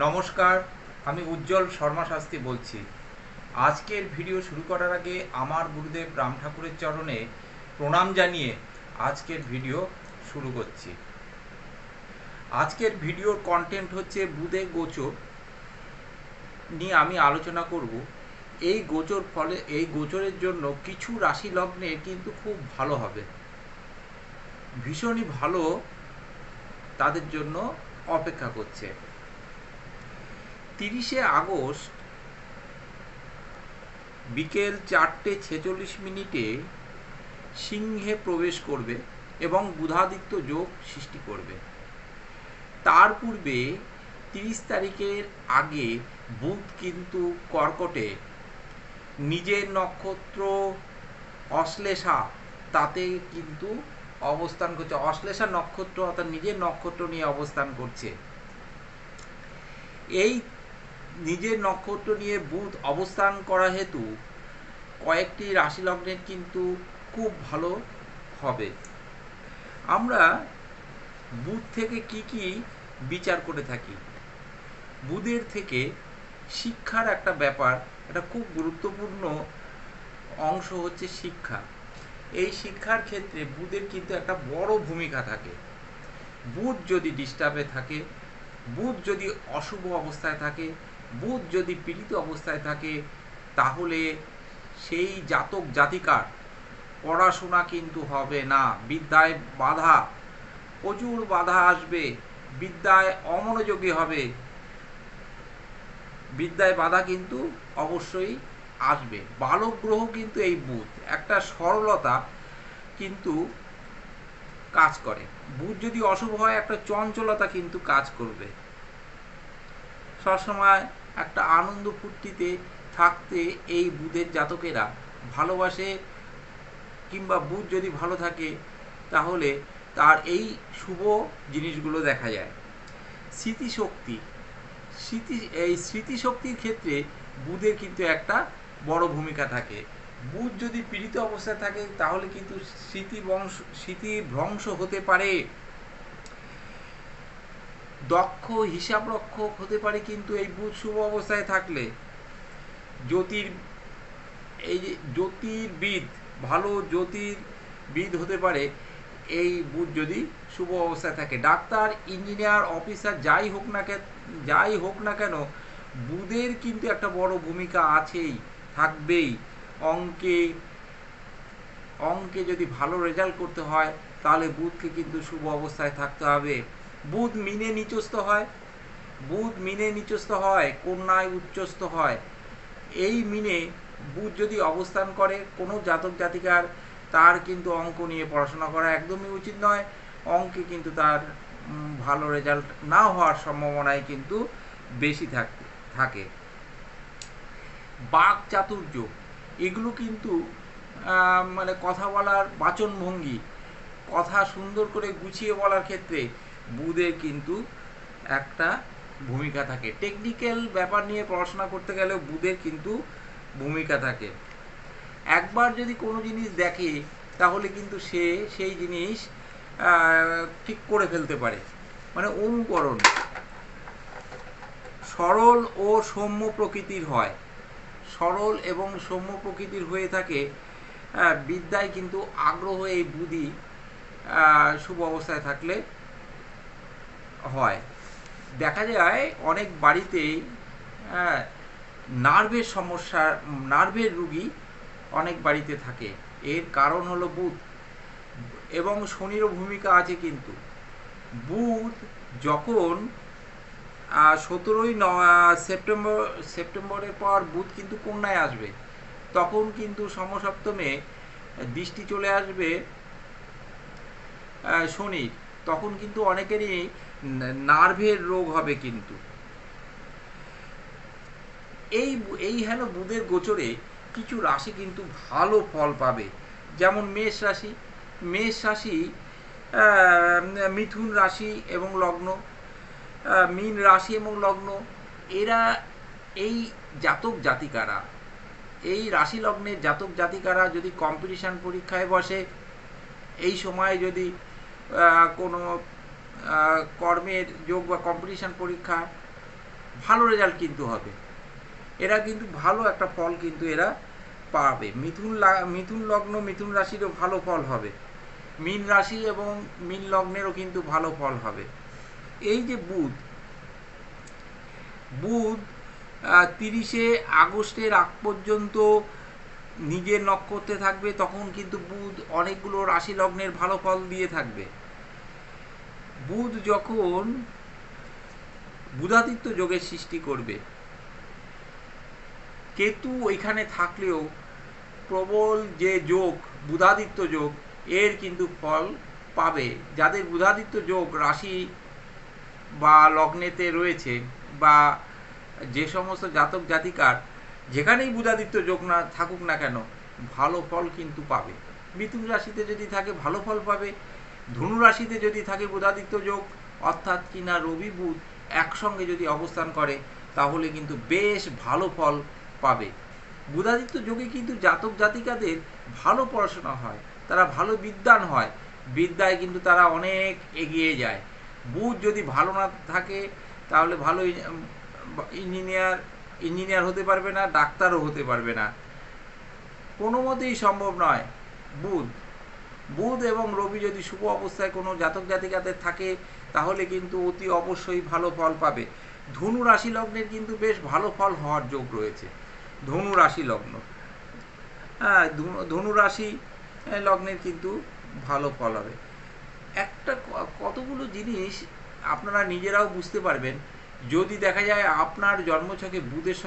নমস্কার, আমি উজ্জ্বল শর্মা শাস্ত্রী বলছি। আজকের ভিডিও শুরু করার আগে আমার গুরুদেব রাম ঠাকুরের চরণে প্রণাম জানিয়ে আজকের ভিডিও শুরু করছি। আজকের ভিডিওর কন্টেন্ট হচ্ছে বুধের গোচর নিয়ে আমি আলোচনা করব। এই গোচরের জন্য কিছু রাশি লগ্নে কিন্তু খুব ভালো হবে, ভীষণই ভালো তাদের জন্য অপেক্ষা করছে। 30শে আগস্ট বিকেল 4:46 সিংহে প্রবেশ করবে এবং বুধাদিত্য যোগ সৃষ্টি করবে। তার পূর্বে 30 তারিখের আগে বুধ কিন্তু কর্কটে নিজের নক্ষত্র অশ্লেষা তাতে কিন্তু অবস্থান করছে। অশ্লেষা নক্ষত্র অর্থাৎ নিজের নক্ষত্র নিয়ে অবস্থান করছে। এই নিজের নক্ষত্র নিয়ে বুধ অবস্থান করা হেতু কয়েকটি রাশি লগ্নের কিন্তু খুব ভালো হবে। আমরা বুধ থেকে কি কি বিচার করে থাকি? বুধের থেকে শিক্ষার একটা ব্যাপার, একটা খুব গুরুত্বপূর্ণ অংশ হচ্ছে শিক্ষা। এই শিক্ষার ক্ষেত্রে বুধের কিন্তু একটা বড় ভূমিকা থাকে। বুধ যদি ডিস্টার্বে থাকে, বুধ যদি অশুভ অবস্থায় থাকে, বুধ যদি পীড়িত অবস্থায় থাকে, তাহলে সেই জাতক জাতিকার পড়াশোনা কিন্তু হবে না। বিদ্যায় বাধা, প্রচুর বাধা আসবে, বিদ্যায় অমনোযোগী হবে, বিদ্যায় বাধা কিন্তু অবশ্যই আসবে। বালক গ্রহ কিন্তু এই বুধ একটা সরলতা কিন্তু কাজ করে। বুধ যদি অশুভ হয় একটা চঞ্চলতা কিন্তু কাজ করবে। সবসময় একটা আনন্দ ফুর্তিতে থাকতে এই বুধের জাতকেরা ভালোবাসে, কিংবা বুধ যদি ভালো থাকে তাহলে তার এই শুভ জিনিসগুলো দেখা যায়। স্মৃতিশক্তি, এই স্মৃতিশক্তির ক্ষেত্রে বুধের কিন্তু একটা বড় ভূমিকা থাকে। বুধ যদি পীড়িত অবস্থায় থাকে তাহলে কিন্তু স্মৃতিভ্রংশ হতে পারে, দক্ষ হিসাবরক্ষক হতে পারে কিন্তু এই বুধ শুভ অবস্থায় থাকলে। এই যে জ্যোতির্বিদ, ভালো জ্যোতির্বিদ হতে পারে এই বুধ যদি শুভ অবস্থায় থাকে। ডাক্তার, ইঞ্জিনিয়ার, অফিসার যাই হোক না কেন বুধের কিন্তু একটা বড় ভূমিকা আছেই, থাকবেই। অঙ্কে যদি ভালো রেজাল্ট করতে হয় তাহলে বুধকে কিন্তু শুভ অবস্থায় থাকতে হবে। বুধ মিনে নিচস্থ হয়, কন্যায় উচ্চস্থ হয়। এই মিনে বুধ যদি অবস্থান করে কোনো জাতক জাতিকার, তার কিন্তু অঙ্ক নিয়ে পড়াশোনা করা একদমই উচিত নয়। অঙ্কে কিন্তু তার ভালো রেজাল্ট না হওয়ার সম্ভাবনাই কিন্তু বেশি থাকে। বাক চাতুর্য, এগুলো কিন্তু মানে কথা বলার বাচনভঙ্গি, কথা সুন্দর করে গুছিয়ে বলার ক্ষেত্রে বুধের কিন্তু একটা ভূমিকা থাকে। টেকনিক্যাল ব্যাপার নিয়ে পড়াশোনা করতে গেলেও বুধের কিন্তু ভূমিকা থাকে। একবার যদি কোনো জিনিস দেখে তাহলে কিন্তু সে সেই জিনিস ঠিক করে ফেলতে পারে, মানে অনুকরণ। সরল ও সৌম্য প্রকৃতির হয়, সরল এবং সৌম্য প্রকৃতির হয়ে থাকে। বিদ্যায় কিন্তু আগ্রহ এই বুধই শুভ অবস্থায় থাকলে হয়। দেখা যায় অনেক বাড়িতেই নার্ভের সমস্যা, নার্ভের রুগী অনেক বাড়িতে থাকে। এর কারণ হলো বুধ, এবং শনিরও ভূমিকা আছে কিন্তু। বুধ যখন 17ই সেপ্টেম্বরের পর বুধ কিন্তু কন্যায় আসবে, তখন কিন্তু সমসপ্তমে দৃষ্টি চলে আসবে শনির। তখন কিন্তু অনেকেরই নার্ভের রোগ হবে কিন্তু। এই হলো বুধের গোচরে কিছু রাশি কিন্তু ভালো ফল পাবে। যেমন মেষ রাশি, মিথুন রাশি এবং লগ্ন, মীন রাশি এবং লগ্ন, এরা এই জাতক জাতিকারা, এই রাশি লগ্নের জাতক জাতিকারা যদি কম্পিটিশান পরীক্ষায় বসে, এই সময় যদি কোনো কর্মের যোগ বা কম্পিটিশান পরীক্ষা ভালো রেজাল্ট কিন্তু হবে, এরা কিন্তু ভালো একটা ফল কিন্তু এরা পাবে। মিথুন লগ্ন মিথুন রাশিরও ভালো ফল হবে, মীন রাশি এবং মীন লগ্নেরও কিন্তু ভালো ফল হবে। এই যে বুধ 30শে আগস্টের আগ পর্যন্ত নিজের নক্ষত্রে থাকবে, তখন কিন্তু বুধ অনেকগুলো রাশি লগ্নের ভালো ফল দিয়ে থাকবে। বুধ যখন বুধাদিত্য যোগের সৃষ্টি করবে, কেতু ওইখানে থাকলেও প্রবল যে যোগ বুধাদিত্য যোগ এর কিন্তু ফল পাবে। যাদের বুধাদিত্য যোগ রাশি বা লগ্নেতে রয়েছে, বা যে সমস্ত জাতক জাতিকার যেখানেই বুধাদিত্য যোগ না থাকুক না কেন, ভালো ফল কিন্তু পাবে। মিথুন রাশিতে যদি থাকে ভালো ফল পাবে, ধনু রাশিতে যদি থাকে বুধাদিত্য যোগ অর্থাৎ কিনা রবি বুধ একসঙ্গে যদি অবস্থান করে, তাহলে কিন্তু বেশ ভালো ফল পাবে। বুধাদিত্য যোগে কিন্তু জাতক জাতিকাদের ভালো পড়াশোনা হয়, তারা ভালো বিদ্বান হয়, বিদ্যায় কিন্তু তারা অনেক এগিয়ে যায়। বুধ যদি ভালো না থাকে তাহলে ভালো ইঞ্জিনিয়ার হতে পারবে না, ডাক্তারও হতে পারবে না, কোনো মতেই সম্ভব নয়। বুধ এবং রবি যদি শুভ অবস্থায় কোনো জাতক জাতিকাদের থাকে, তাহলে কিন্তু অতি অবশ্যই ভালো ফল পাবে। ধনু রাশি লগ্নের কিন্তু বেশ ভালো ফল হওয়ার যোগ রয়েছে। ধনু রাশি লগ্ন, হ্যাঁ, ধনু রাশি লগ্নের কিন্তু ভালো ফল হবে। একটা কতগুলো জিনিস আপনারা নিজেরাও বুঝতে পারবেন, যদি দেখা যায় আপনার জন্মছকে বুধের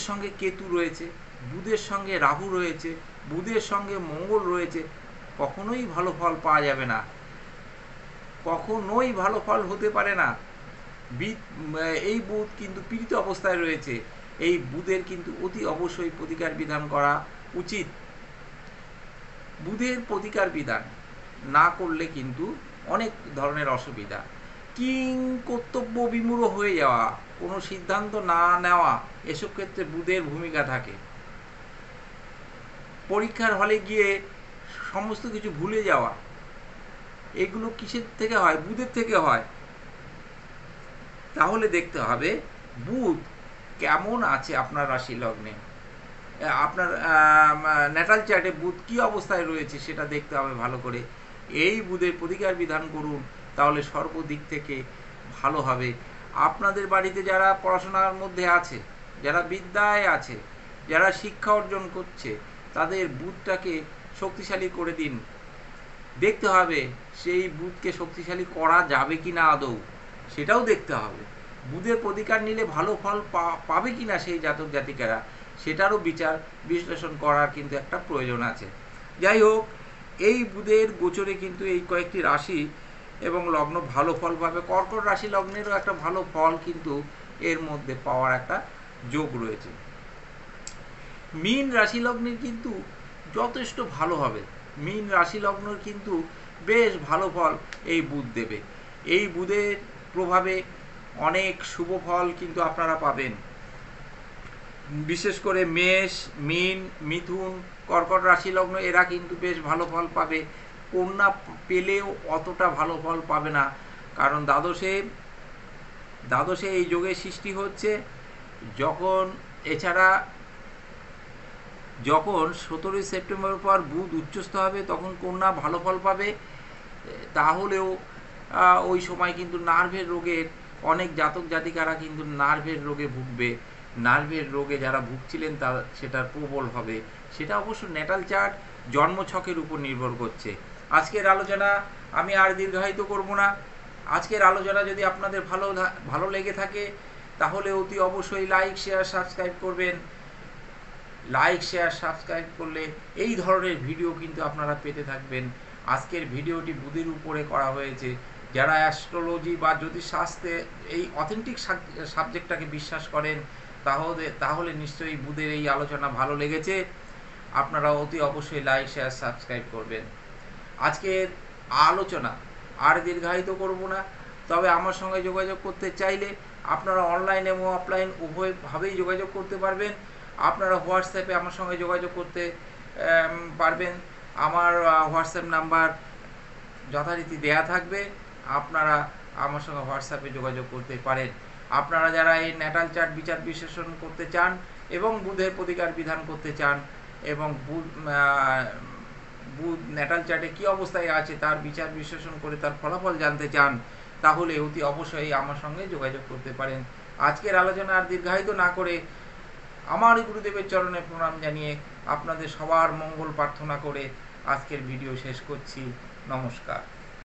সঙ্গে কেতু রয়েছে, বুধের সঙ্গে রাহু রয়েছে, বুধের সঙ্গে মঙ্গল রয়েছে, কখনোই ভালো ফল পাওয়া যাবে না, কখনোই ভালো ফল হতে পারে না। এই বুধ কিন্তু পীড়িত অবস্থায় রয়েছে, এই বুধের কিন্তু অতি অবশ্যই প্রতিকার বিধান করা উচিত। বুধের প্রতিকার বিধান না করলে কিন্তু অনেক ধরনের অসুবিধা, কিং কর্তব্য বিমূঢ় হয়ে যাওয়া, কোনো সিদ্ধান্ত না নেওয়া, এসব ক্ষেত্রে বুধের ভূমিকা থাকে। পরীক্ষার হলে গিয়ে সমস্ত কিছু ভুলে যাওয়া, এগুলো কিসের থেকে হয়? বুধের থেকে হয়। তাহলে দেখতে হবে বুধ কেমন আছে আপনার রাশি লগ্নে, আপনার ন্যাটাল চার্টে বুধ কী অবস্থায় রয়েছে সেটা দেখতে হবে ভালো করে। এই বুধের প্রতিকার বিধান করুন, তাহলে সর্বদিক থেকে ভালো হবে। আপনাদের বাড়িতে যারা পড়াশোনার মধ্যে আছে, যারা বিদ্যায় আছে, যারা শিক্ষা অর্জন করছে, তাদের বুধটাকে শক্তিশালী করে দিন। দেখতে হবে সেই বুধকে শক্তিশালী করা যাবে কি না আদৌ, সেটাও দেখতে হবে। বুধের প্রতিকার নিলে ভালো ফল পাবে কি না সেই জাতক জাতিকারা, সেটারও বিচার বিশ্লেষণ করার কিন্তু একটা প্রয়োজন আছে। যাই হোক, এই বুধের গোচরে কিন্তু এই কয়েকটি রাশি এবং লগ্ন ভালো ফল পাবে। কর্কট রাশি লগ্নেরও একটা ভালো ফল কিন্তু এর মধ্যে পাওয়ার একটা যোগ রয়েছে। মীন রাশি লগ্নের কিন্তু যথেষ্ট ভালো হবে, মীন রাশি লগ্নের কিন্তু বেশ ভালো ফল এই বুধ দেবে। এই বুধের প্রভাবে অনেক শুভ ফল কিন্তু আপনারা পাবেন। বিশেষ করে মেষ, মীন, মিথুন, কর্কট রাশি লগ্ন এরা কিন্তু বেশ ভালো ফল পাবে। কন্যা পেলেও অতটা ভালো ফল পাবে না, কারণ দ্বাদশে এই যোগের সৃষ্টি হচ্ছে। যখন 17ই সেপ্টেম্বর পর বুধ উচ্চস্থ হবে, তখন কন্যা ভালো ফল পাবে। তাহলেও ওই সময় কিন্তু নার্ভের রোগের অনেক জাতক জাতিকারা কিন্তু নার্ভের রোগে ভুগবে। নার্ভের রোগে যারা ভুগছিলেন সেটার প্রবল হবে। সেটা অবশ্য ন্যাটাল চার্ট জন্মছকের উপর নির্ভর করছে। আজকের আলোচনা আমি আর দীর্ঘায়িত করব না। আজকের আলোচনা যদি আপনাদের ভালো লেগে থাকে, তাহলে অতি অবশ্যই লাইক শেয়ার সাবস্ক্রাইব করবেন। লাইক শেয়ার সাবস্ক্রাইব করলে এই ধরনের ভিডিও কিন্তু আপনারা পেতে থাকবেন। আজকের ভিডিওটি বুধের উপরে করা হয়েছে। যারা অ্যাস্ট্রোলজি বা জ্যোতিষশাস্ত্রে এই অথেন্টিক সাবজেক্টটাকে বিশ্বাস করেন, তাহলে নিশ্চয়ই বুধের এই আলোচনা ভালো লেগেছে। আপনারা অতি অবশ্যই লাইক শেয়ার সাবস্ক্রাইব করবেন। আজকের আলোচনা আর দীর্ঘায়িত করব না। তবে আমার সঙ্গে যোগাযোগ করতে চাইলে আপনারা অনলাইন এবং অফলাইন উভয়ভাবেই যোগাযোগ করতে পারবেন। আপনারা হোয়াটসঅ্যাপে আমার সঙ্গে যোগাযোগ করতে পারবেন। আমার হোয়াটসঅ্যাপ নাম্বার যথারীতি দেয়া থাকবে, আপনারা আমার সঙ্গে হোয়াটসঅ্যাপে যোগাযোগ করতে পারেন। আপনারা যারা এই ন্যাটাল চার্ট বিচার বিশ্লেষণ করতে চান এবং বুধের প্রতিকার বিধান করতে চান এবং বুধ ন্যাটাল চার্টে কী অবস্থায় আছে তার বিচার বিশ্লেষণ করে তার ফলাফল জানতে চান, তাহলে অতি অবশ্যই আমার সঙ্গে যোগাযোগ করতে পারেন। আজকের আলোচনা আর দীর্ঘায়িত না করে আমার গুরুদেবের চরণে প্রণাম জানিয়ে আপনাদের সবার মঙ্গল প্রার্থনা করে আজকের ভিডিও শেষ করছি। নমস্কার।